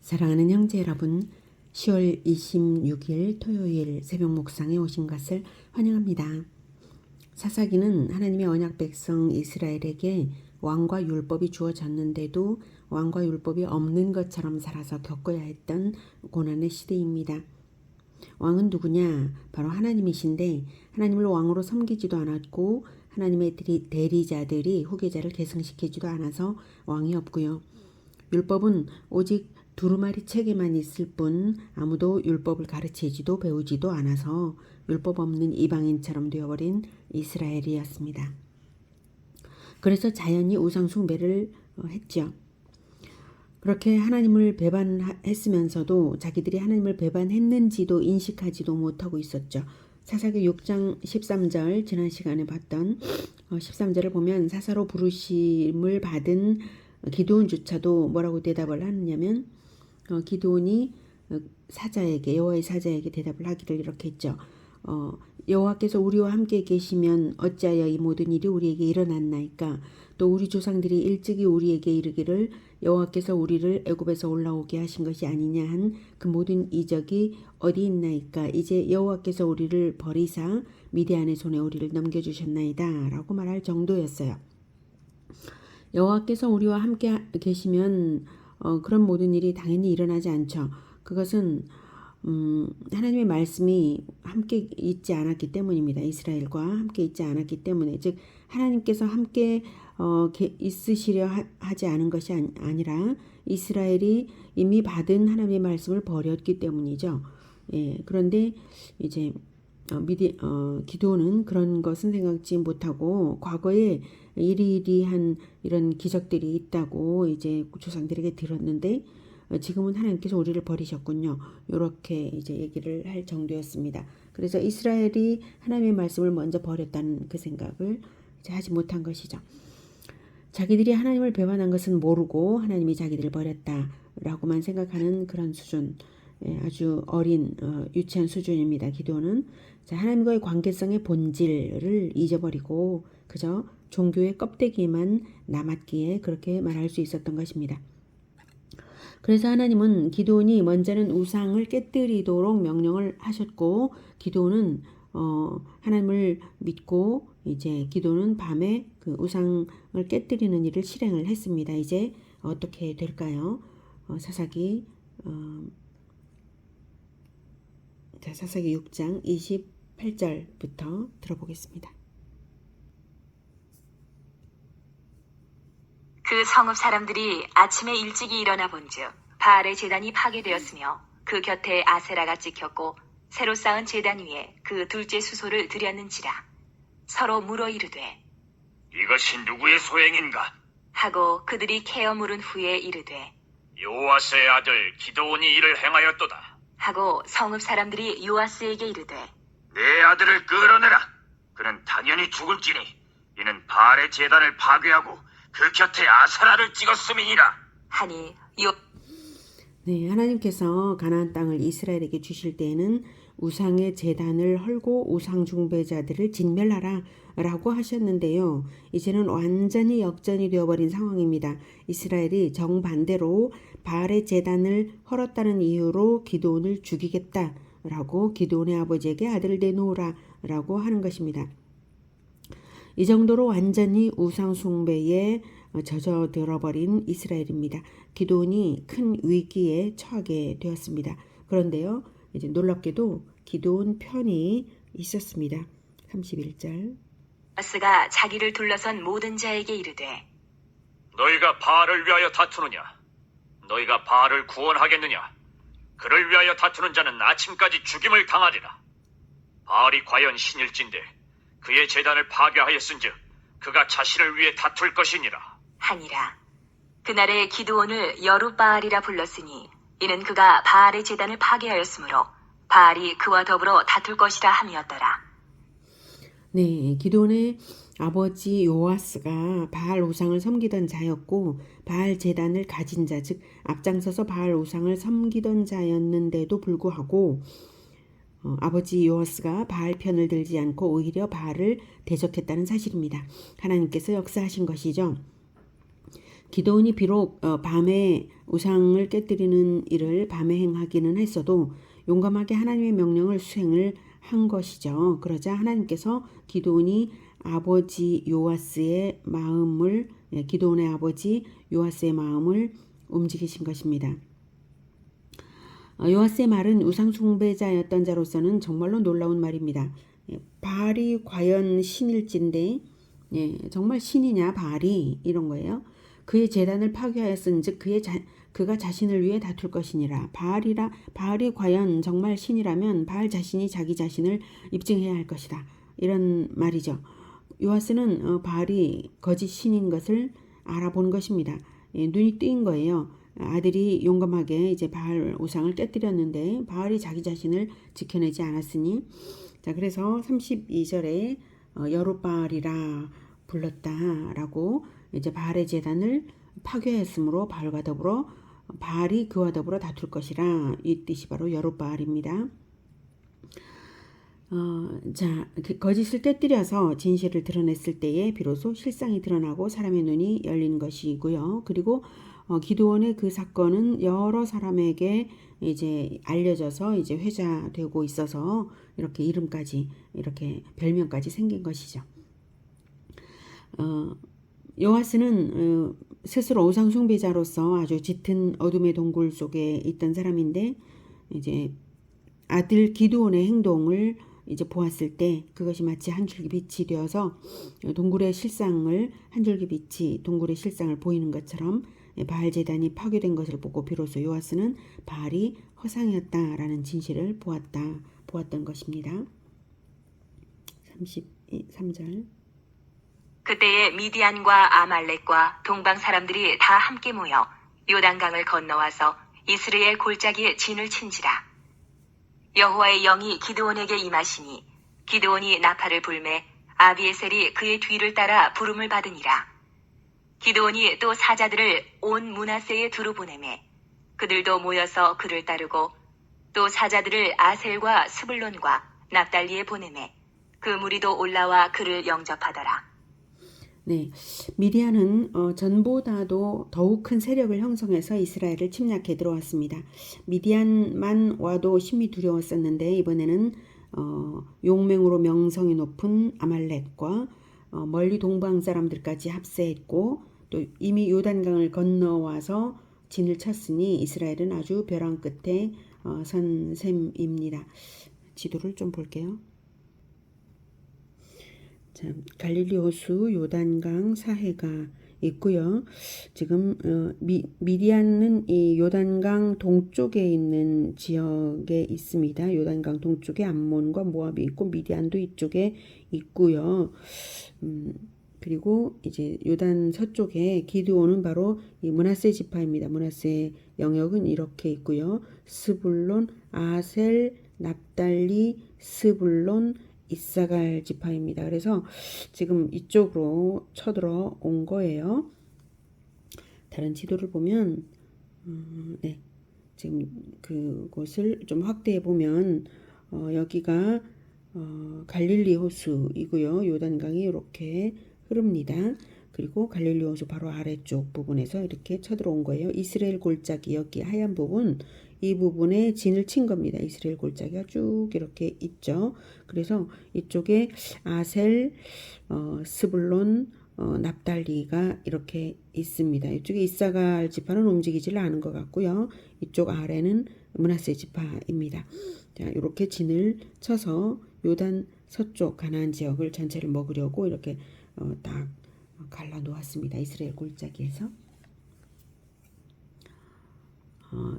사랑하는 형제 여러분, 10월 26일 토요일 새벽 묵상에 오신 것을 환영합니다. 사사기는 하나님의 언약 백성 이스라엘에게 왕과 율법이 주어졌는데도 왕과 율법이 없는 것처럼 살아서 겪어야 했던 고난의 시대입니다. 왕은 누구냐? 바로 하나님이신데 하나님을 왕으로 섬기지도 않았고 하나님의 대리자들이 후계자를 계승시키지도 않아서 왕이 없고요. 율법은 오직 두루마리 책에만 있을 뿐 아무도 율법을 가르치지도 배우지도 않아서 율법 없는 이방인처럼 되어버린 이스라엘이었습니다. 그래서 자연히 우상 숭배를 했죠. 그렇게 하나님을 배반했으면서도 자기들이 하나님을 배반했는지도 인식하지도 못하고 있었죠. 사사기 6장 13절 지난 시간에 봤던 13절을 보면 사사로 부르심을 받은 기드온조차도 뭐라고 대답을 하느냐면 기드온이 사자에게 여호와의 사자에게 대답을 하기를 이렇게 했죠. 여호와께서 우리와 함께 계시면 어찌하여 이 모든 일이 우리에게 일어났나이까. 또 우리 조상들이 일찍이 우리에게 이르기를 여호와께서 우리를 애굽에서 올라오게 하신 것이 아니냐 한 그 모든 이적이 어디 있나이까. 이제 여호와께서 우리를 버리사 미디안의 손에 우리를 넘겨주셨나이다 라고 말할 정도였어요. 여호와께서 우리와 함께 계시면 그런 모든 일이 당연히 일어나지 않죠. 그것은 하나님의 말씀이 함께 있지 않았기 때문입니다. 이스라엘과 함께 있지 않았기 때문에, 즉 하나님께서 함께 있으시려 하지 않은 것이 아니라 이스라엘이 이미 받은 하나님의 말씀을 버렸기 때문이죠. 예, 그런데 이제 기도는 그런 것은 생각지 못하고 과거에 이리이리한 이런 기적들이 있다고 이제 조상들에게 들었는데 지금은 하나님께서 우리를 버리셨군요. 이렇게 이제 얘기를 할 정도였습니다. 그래서 이스라엘이 하나님의 말씀을 먼저 버렸다는 그 생각을 이제 하지 못한 것이죠. 자기들이 하나님을 배반한 것은 모르고 하나님이 자기들을 버렸다라고만 생각하는 그런 수준, 아주 어린 유치한 수준입니다. 기도는 하나님과의 관계성의 본질을 잊어버리고 그저 종교의 껍데기만 남았기에 그렇게 말할 수 있었던 것입니다. 그래서 하나님은 기드온이 먼저는 우상을 깨뜨리도록 명령을 하셨고, 기드온은 하나님을 믿고 이제 기드온은 밤에 그 우상을 깨뜨리는 일을 실행을 했습니다. 이제 어떻게 될까요? 사사기 6장 28절부터 들어보겠습니다. 그 성읍 사람들이 아침에 일찍이 일어나 본즉 바알의 제단이 파괴되었으며 그 곁에 아세라가 찍혔고 새로 쌓은 제단 위에 그 둘째 수소를 들였는지라. 서로 물어 이르되 이것이 누구의 소행인가? 하고 그들이 캐어 물은 후에 이르되 요아스의 아들 기드온이 이를 행하였도다. 하고 성읍 사람들이 요아스에게 이르되 내 아들을 끌어내라. 그는 당연히 죽을지니 이는 바알의 제단을 파괴하고 그 곁에 아세라를 찍었음이니라. 하니 네, 하나님께서 가나안 땅을 이스라엘에게 주실 때에는 우상의 제단을 헐고 우상 숭배자들을 진멸하라 라고 하셨는데요. 이제는 완전히 역전이 되어버린 상황입니다. 이스라엘이 정반대로 바알의 제단을 헐었다는 이유로 기드온을 죽이겠다 라고 기드온의 아버지에게 아들을 내놓으라 라고 하는 것입니다. 이 정도로 완전히 우상 숭배에 젖어들어버린 이스라엘입니다. 기드온이 큰 위기에 처하게 되었습니다. 그런데요, 이제 놀랍게도 기드온 편이 있었습니다. 31절. 요아스가 자기를 둘러선 모든 자에게 이르되 너희가 바알을 위하여 다투느냐? 너희가 바알을 구원하겠느냐? 그를 위하여 다투는 자는 아침까지 죽임을 당하리라. 바알이 과연 신일진데 그의 제단을 파괴하였은즉 그가 자신을 위해 다툴 것이니라. 하니라. 그날에 기드온을 여룻바알이라 불렀으니 이는 그가 바알의 제단을 파괴하였으므로 바알이 그와 더불어 다툴 것이라 함이었더라. 네, 기드온의 아버지 요아스가 바알 우상을 섬기던 자였고 바알 제단을 가진 자, 즉 앞장서서 바알 우상을 섬기던 자였는데도 불구하고 아버지 요아스가 바알 편을 들지 않고 오히려 바알을 대적했다는 사실입니다. 하나님께서 역사하신 것이죠. 기드온이 비록 밤에 우상을 깨뜨리는 일을 밤에 행하기는 했어도 용감하게 하나님의 명령을 수행을 한 것이죠. 그러자 하나님께서 기드온의 아버지 요아스의 마음을 움직이신 것입니다. 요아스의 말은 우상 숭배자였던 자로서는 정말로 놀라운 말입니다. 바알이 과연 신일진데 정말 신이냐 바알이 이런 거예요. 그의 제단을 파괴하였은즉 그가 자신을 위해 다툴 것이니라. 바알이 과연 정말 신이라면 바알 자신이 자기 자신을 입증해야 할 것이다. 이런 말이죠. 요아스는 바알이 거짓 신인 것을 알아본 것입니다. 눈이 뜨인 거예요. 아들이 용감하게 이제 바알 우상을 깨뜨렸는데 바알이 자기 자신을 지켜내지 않았으니 자 그래서 32절에 여룻바알이라 불렀다라고 이제 바알의 제단을 파괴했으므로 바알과 더불어 바알이 그와 더불어 다툴 것이라 이 뜻이 바로 여룻바알입니다. 거짓을 깨뜨려서 진실을 드러냈을 때에 비로소 실상이 드러나고 사람의 눈이 열린 것이고요. 그리고 기드온의 그 사건은 여러 사람에게 이제 알려져서 이제 회자되고 있어서 이렇게 이름까지 이렇게 별명까지 생긴 것이죠. 요아스는 스스로 우상 숭배자로서 아주 짙은 어둠의 동굴 속에 있던 사람인데 이제 아들 기드온의 행동을 이제 보았을 때 그것이 마치 한 줄기 빛이 되어서 동굴의 실상을 보이는 것처럼 바알 제단이 파괴된 것을 보고 비로소 요아스는 바알이 허상이었다라는 진실을 보았던 것입니다. 33절. 그때에 미디안과 아말렉과 동방 사람들이 다 함께 모여 요단강을 건너와서 이스라엘 골짜기에 진을 친지라. 여호와의 영이 기드온에게 임하시니 기드온이 나팔을 불매 아비에셀이 그의 뒤를 따라 부름을 받으니라. 기드온이 또 사자들을 온 므낫세에 두루 보내매 그들도 모여서 그를 따르고 또 사자들을 아셀과 스불론과 납달리에 보내매 그 무리도 올라와 그를 영접하더라. 네, 미디안은 전보다도 더욱 큰 세력을 형성해서 이스라엘을 침략해 들어왔습니다. 미디안만 와도 심히 두려웠었는데 이번에는 용맹으로 명성이 높은 아말렉과 멀리 동방 사람들까지 합세했고 또 이미 요단강을 건너와서 진을 쳤으니 이스라엘은 아주 벼랑 끝에 선 셈입니다. 지도를 좀 볼게요. 자, 갈릴리 호수, 요단강, 사해가 있고요. 지금 미디안은 이 요단강 동쪽에 있는 지역에 있습니다. 요단강 동쪽에 암몬과 모압이 있고 미디안도 이쪽에 있고요. 그리고 이제 요단 서쪽에 기드온은 바로 이 므낫세 지파입니다. 므낫세 영역은 이렇게 있고요. 스불론, 아셀, 납달리, 스불론, 이사갈 지파입니다. 그래서 지금 이쪽으로 쳐들어 온 거예요. 다른 지도를 보면 네, 지금 그곳을 좀 확대해 보면 여기가 갈릴리 호수이고요. 요단강이 이렇게 흐릅니다. 그리고 갈릴리 호수 바로 아래쪽 부분에서 이렇게 쳐들어온 거예요. 이스라엘 골짜기 여기 하얀 부분 이 부분에 진을 친 겁니다. 이스라엘 골짜기가 쭉 이렇게 있죠. 그래서 이쪽에 아셀, 스불론, 납달리가 이렇게 있습니다. 이쪽에 이사갈 지파는 움직이질 않은 것 같고요. 이쪽 아래는 므낫세 지파입니다. 자, 이렇게 진을 쳐서 요단 서쪽 가나안 지역을 전체를 먹으려고 이렇게 딱 갈라 놓았습니다. 이스라엘 골짜기에서.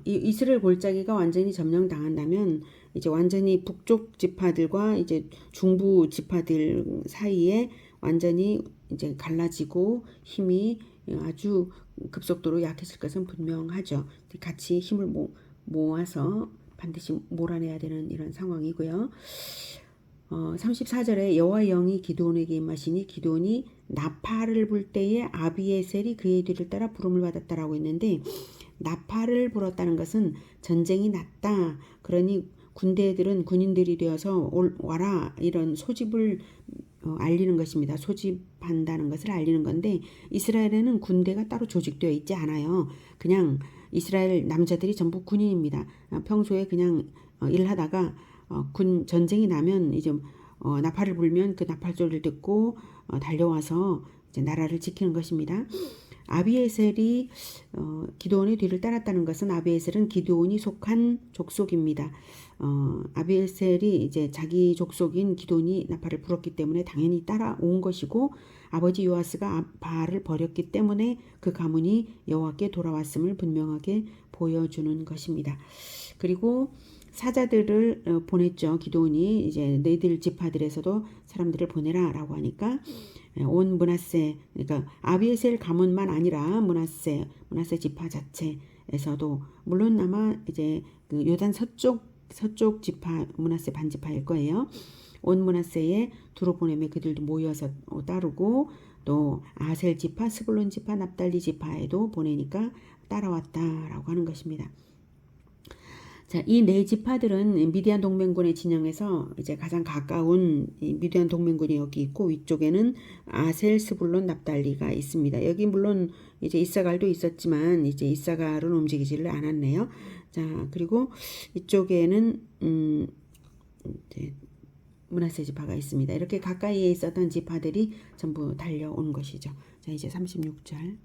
이 이스라엘 골짜기가 완전히 점령당한다면 이제 완전히 북쪽 지파들과 이제 중부 지파들 사이에 완전히 이제 갈라지고 힘이 아주 급속도로 약해질 것은 분명하죠. 같이 힘을 모아서 반드시 몰아내야 되는 이런 상황이고요. 34절에 여호와의 영이 기드온에게 임하시니 기드온이 나팔을 불 때에 아비에셀이 그의 뒤를 따라 부름을 받았다라고 했는데 나팔을 불었다는 것은 전쟁이 났다. 그러니 군인들이 되어서 와라 이런 소집을 알리는 것입니다. 소집한다는 것을 알리는 건데 이스라엘에는 군대가 따로 조직되어 있지 않아요. 그냥 이스라엘 남자들이 전부 군인입니다. 평소에 그냥 일하다가 군 전쟁이 나면 이제 나팔을 불면 그 나팔 소리를 듣고 달려와서 이제 나라를 지키는 것입니다. 아비에셀이 기드온의 뒤를 따랐다는 것은 아비에셀은 기드온이 속한 족속입니다. 아비에셀이 이제 자기 족속인 기드온이 나팔을 불었기 때문에 당연히 따라온 것이고 아버지 요아스가 바알을 버렸기 때문에 그 가문이 여호와께 돌아왔음을 분명하게 보여주는 것입니다. 그리고 사자들을 보냈죠. 기드온이 이제 너희들 지파들에서도 사람들을 보내라라고 하니까 온 므낫세, 그러니까 아비에셀 가문만 아니라 므낫세 지파 자체에서도 물론 아마 이제 그 요단 서쪽 지파 므낫세 반지파일 거예요. 온 므낫세에 두루 보내며 그들도 모여서 따르고 또 아셀 지파, 스불론 지파, 납달리 지파에도 보내니까 따라왔다라고 하는 것입니다. 자, 이 네 지파들은 미디안 동맹군의 진영에서 이제 가장 가까운 미디안 동맹군이 여기 있고 위쪽에는 아셀, 스불론, 납달리가 있습니다. 여기 물론 이제 이사갈도 있었지만 이제 이사갈은 움직이지를 않았네요. 자, 그리고 이쪽에는 이제 므낫세 지파가 있습니다. 이렇게 가까이에 있었던 지파들이 전부 달려온 것이죠. 자, 이제 36절.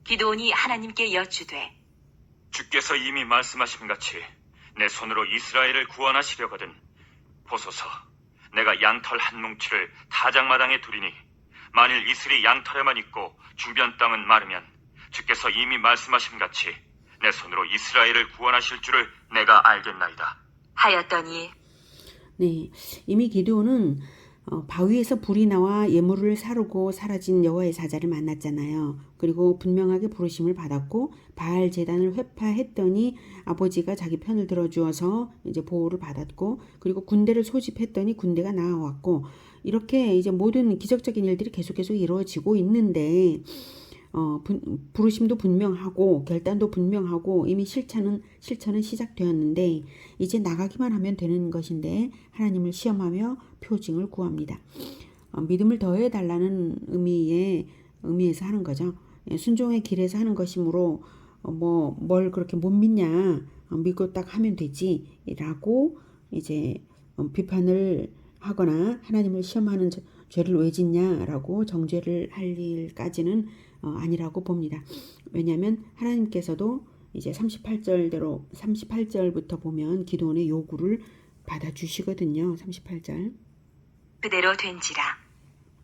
기드온이 하나님께 여쭈되 주께서 이미 말씀하신 같이 내 손으로 이스라엘을 구원하시려거든 보소서 내가 양털 한 뭉치를 타작마당에 두리니 만일 이슬이 양털에만 있고 주변 땅은 마르면 주께서 이미 말씀하신 같이 내 손으로 이스라엘을 구원하실 줄을 내가 알겠나이다 하였더니 네, 이미 기드온은 바위에서 불이 나와 예물을 사르고 사라진 여호와의 사자를 만났잖아요. 그리고 분명하게 부르심을 받았고 바알 제단을 회파했더니 아버지가 자기 편을 들어주어서 이제 보호를 받았고 그리고 군대를 소집했더니 군대가 나와왔고 이렇게 이제 모든 기적적인 일들이 계속 이루어지고 있는데 부르심도 분명하고 결단도 분명하고 이미 실천은 시작되었는데 이제 나가기만 하면 되는 것인데 하나님을 시험하며 표징을 구합니다. 믿음을 더해달라는 의미에서 하는 거죠. 순종의 길에서 하는 것이므로 뭘 그렇게 못 믿냐 믿고 딱 하면 되지라고 이제 비판을 하거나 하나님을 시험하는 죄를 왜 짓냐라고 정죄를 할 일까지는 아니라고 봅니다. 왜냐하면 하나님께서도 이제 38절부터 보면 기드온의 요구를 받아주시거든요. 38절. 그대로 된지라.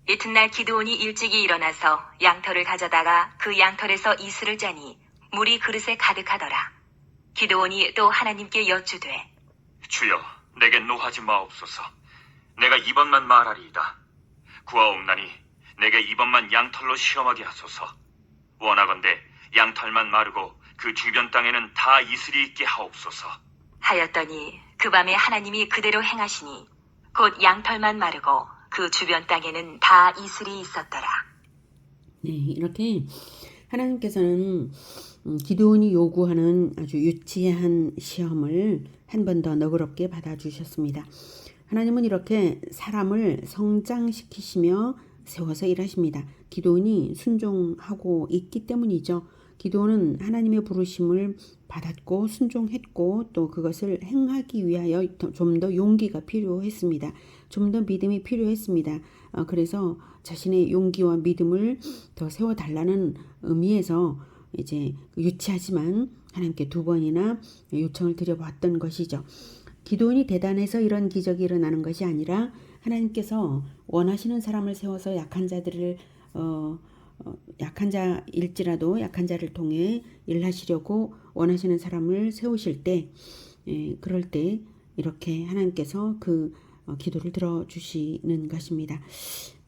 이튿날 기드온이 일찍이 일어나서 양털을 가져다가 그 양털에서 이슬을 짜니 물이 그릇에 가득하더라. 기드온이 또 하나님께 여쭈되 주여 내게 노하지 마옵소서 내가 이번만 말하리이다 구하옵나니 내게 이번만 양털로 시험하게 하소서 원하건대 양털만 마르고 그 주변 땅에는 다 이슬이 있게 하옵소서 하였더니 그 밤에 하나님이 그대로 행하시니 곧 양털만 마르고 그 주변 땅에는 다 이슬이 있었더라. 네, 이렇게 하나님께서는 기드온이 요구하는 아주 유치한 시험을 한 번 더 너그럽게 받아주셨습니다. 하나님은 이렇게 사람을 성장시키시며 세워서 일하십니다. 기드온이 순종하고 있기 때문이죠. 기드온은 하나님의 부르심을 받았고 순종했고 또 그것을 행하기 위하여 좀 더 용기가 필요했습니다. 좀 더 믿음이 필요했습니다. 그래서 자신의 용기와 믿음을 더 세워달라는 의미에서 이제 유치하지만 하나님께 2번이나 요청을 드려봤던 것이죠. 기드온이 대단해서 이런 기적이 일어나는 것이 아니라 하나님께서 원하시는 사람을 세워서 약한 자들을 약한 자일지라도 약한 자를 통해 일하시려고 원하시는 사람을 세우실 때 그럴 때 이렇게 하나님께서 그 기도를 들어주시는 것입니다.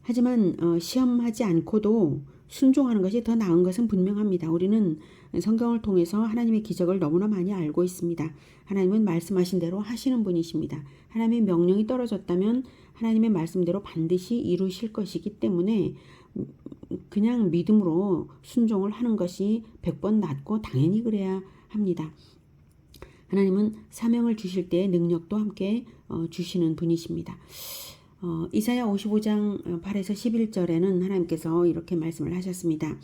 하지만 시험하지 않고도 순종하는 것이 더 나은 것은 분명합니다. 우리는 성경을 통해서 하나님의 기적을 너무나 많이 알고 있습니다. 하나님은 말씀하신 대로 하시는 분이십니다. 하나님의 명령이 떨어졌다면 하나님의 말씀대로 반드시 이루실 것이기 때문에 그냥 믿음으로 순종을 하는 것이 100번 낫고 당연히 그래야 합니다. 하나님은 사명을 주실 때의 능력도 함께 주시는 분이십니다. 이사야 55장 8에서 11절에는 하나님께서 이렇게 말씀을 하셨습니다.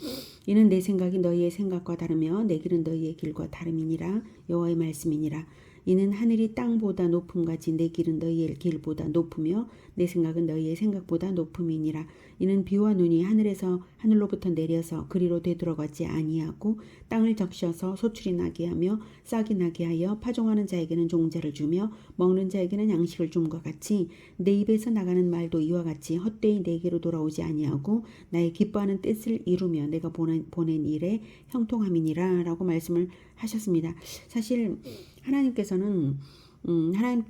이는 내 생각이 너희의 생각과 다르며 내 길은 너희의 길과 다름이니라. 여호와의 말씀이니라. 이는 하늘이 땅보다 높음같이 내 길은 너희의 길보다 높으며 내 생각은 너희의 생각보다 높음이니라. 이는 비와 눈이 하늘로부터 내려서 그리로 되돌아가지 아니하고 땅을 적셔서 소출이 나게 하며 싹이 나게 하여 파종하는 자에게는 종자를 주며 먹는 자에게는 양식을 줌과 같이 내 입에서 나가는 말도 이와 같이 헛되이 내게로 돌아오지 아니하고 나의 기뻐하는 뜻을 이루며 내가 보낸 일에 형통함이니라 라고 말씀을 하셨습니다. 사실 하나님께서는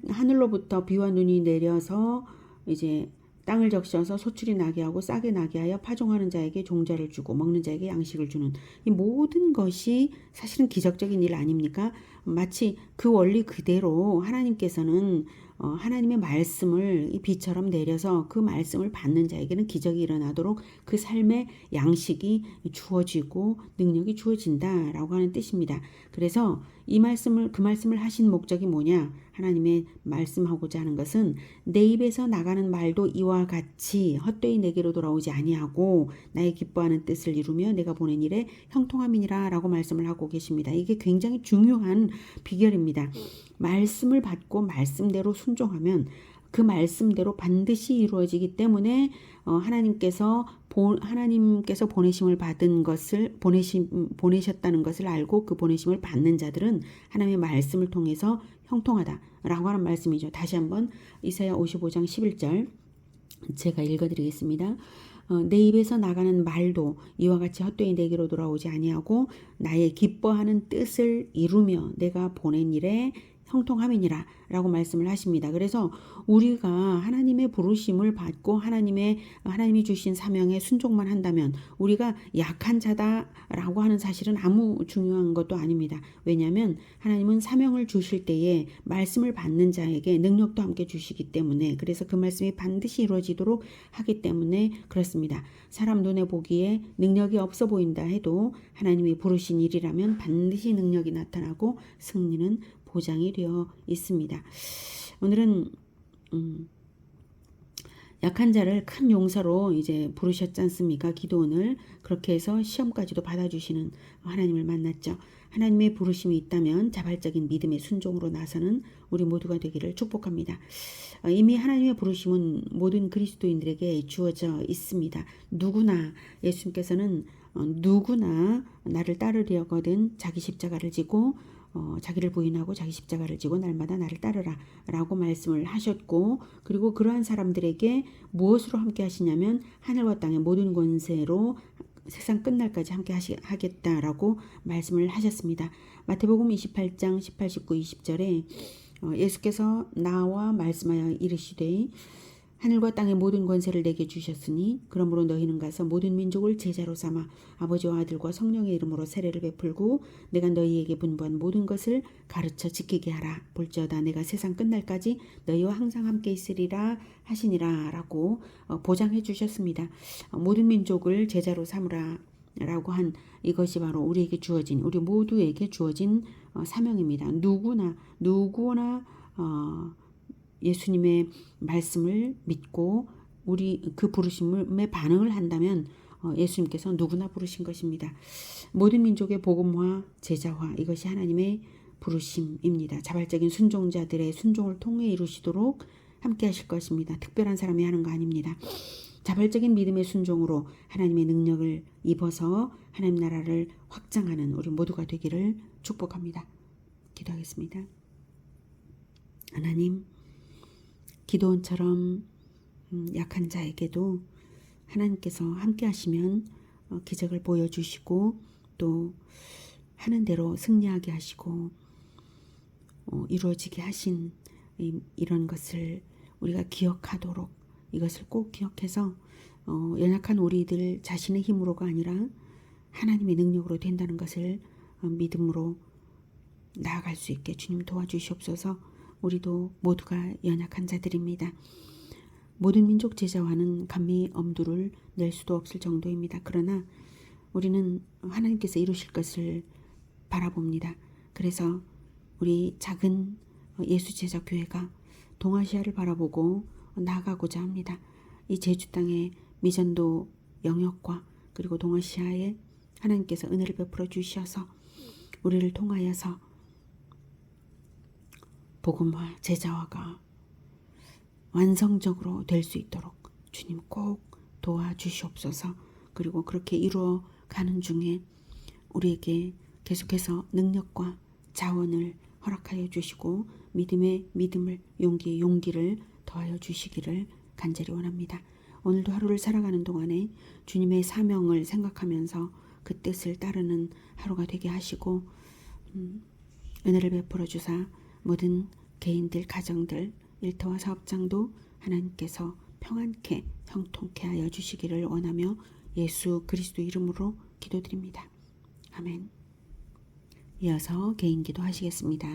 하늘로부터 비와 눈이 내려서 이제 땅을 적셔서 소출이 나게 하고 싹이 나게 하여 파종하는 자에게 종자를 주고 먹는 자에게 양식을 주는 이 모든 것이 사실은 기적적인 일 아닙니까? 마치 그 원리 그대로 하나님께서는 하나님의 말씀을 이 비처럼 내려서 그 말씀을 받는 자에게는 기적이 일어나도록 그 삶의 양식이 주어지고 능력이 주어진다라고 하는 뜻입니다. 그래서 그 말씀을 하신 목적이 뭐냐? 하나님의 말씀하고자 하는 것은 내 입에서 나가는 말도 이와 같이 헛되이 내게로 돌아오지 아니하고 나의 기뻐하는 뜻을 이루며 내가 보낸 일에 형통함이니라 라고 말씀을 하고 계십니다. 이게 굉장히 중요한 비결입니다. 말씀을 받고 말씀대로 순종하면 그 말씀대로 반드시 이루어지기 때문에 하나님께서 보내심을 받은 것을 보내셨다는 것을 알고 그 보내심을 받는 자들은 하나님의 말씀을 통해서 형통하다라고 하는 말씀이죠. 다시 한번 이사야 55장 11절 제가 읽어드리겠습니다. 내 입에서 나가는 말도 이와 같이 헛되이 내게로 돌아오지 아니하고 나의 기뻐하는 뜻을 이루며 내가 보낸 일에 형통함이니라 라고 말씀을 하십니다. 그래서 우리가 하나님의 부르심을 받고 하나님이 주신 사명에 순종만 한다면 우리가 약한 자다라고 하는 사실은 아무 중요한 것도 아닙니다. 왜냐하면 하나님은 사명을 주실 때에 말씀을 받는 자에게 능력도 함께 주시기 때문에 그래서 그 말씀이 반드시 이루어지도록 하기 때문에 그렇습니다. 사람 눈에 보기에 능력이 없어 보인다 해도 하나님이 부르신 일이라면 반드시 능력이 나타나고 승리는 보장이 되어 있습니다. 오늘은 약한 자를 큰 용사로 이제 부르셨지 않습니까? 기도원을 그렇게 해서 시험까지도 받아주시는 하나님을 만났죠. 하나님의 부르심이 있다면 자발적인 믿음의 순종으로 나서는 우리 모두가 되기를 축복합니다. 이미 하나님의 부르심은 모든 그리스도인들에게 주어져 있습니다. 누구나 예수님께서는 누구나 나를 따르려거든 자기 십자가를 지고 자기를 부인하고 자기 십자가를 지고 날마다 나를 따르라 라고 말씀을 하셨고 그리고 그러한 사람들에게 무엇으로 함께 하시냐면 하늘과 땅의 모든 권세로 세상 끝날까지 함께 하겠다라고 말씀을 하셨습니다. 마태복음 28장 18, 19, 20절에 예수께서 나와 말씀하여 이르시되 하늘과 땅의 모든 권세를 내게 주셨으니 그러므로 너희는 가서 모든 민족을 제자로 삼아 아버지와 아들과 성령의 이름으로 세례를 베풀고 내가 너희에게 분부한 모든 것을 가르쳐 지키게 하라. 볼지어다 내가 세상 끝날까지 너희와 항상 함께 있으리라 하시니라 라고 보장해 주셨습니다. 모든 민족을 제자로 삼으라 라고 한 이것이 바로 우리 모두에게 주어진 사명입니다. 누구나 예수님의 말씀을 믿고 우리 그 부르심에 반응을 한다면 예수님께서 누구나 부르신 것입니다. 모든 민족의 복음화, 제자화 이것이 하나님의 부르심입니다. 자발적인 순종자들의 순종을 통해 이루시도록 함께 하실 것입니다. 특별한 사람이 하는 거 아닙니다. 자발적인 믿음의 순종으로 하나님의 능력을 입어서 하나님 나라를 확장하는 우리 모두가 되기를 축복합니다. 기도하겠습니다. 하나님 기도원처럼 약한 자에게도 하나님께서 함께 하시면 기적을 보여주시고 또 하는 대로 승리하게 하시고 이루어지게 하신 이런 것을 우리가 기억하도록 이것을 꼭 기억해서 연약한 우리들 자신의 힘으로가 아니라 하나님의 능력으로 된다는 것을 믿음으로 나아갈 수 있게 주님 도와주시옵소서. 우리도 모두가 연약한 자들입니다. 모든 민족 제자화는 감히 엄두를 낼 수도 없을 정도입니다. 그러나 우리는 하나님께서 이루실 것을 바라봅니다. 그래서 우리 작은 예수 제자 교회가 동아시아를 바라보고 나아가고자 합니다. 이 제주 땅의 미전도 영역과 그리고 동아시아에 하나님께서 은혜를 베풀어 주셔서 우리를 통하여서 복음화 제자화가 완성적으로 될 수 있도록 주님 꼭 도와주시옵소서. 그리고 그렇게 이루어 가는 중에 우리에게 계속해서 능력과 자원을 허락하여 주시고 믿음의 믿음을, 용기의 용기를 더하여 주시기를 간절히 원합니다. 오늘도 하루를 살아가는 동안에 주님의 사명을 생각하면서 그 뜻을 따르는 하루가 되게 하시고 은혜를 베풀어 주사 모든 개인들, 가정들, 일터와 사업장도 하나님께서 평안케 형통케 하여 주시기를 원하며 예수 그리스도 이름으로 기도드립니다. 아멘. 이어서 개인 기도 하시겠습니다.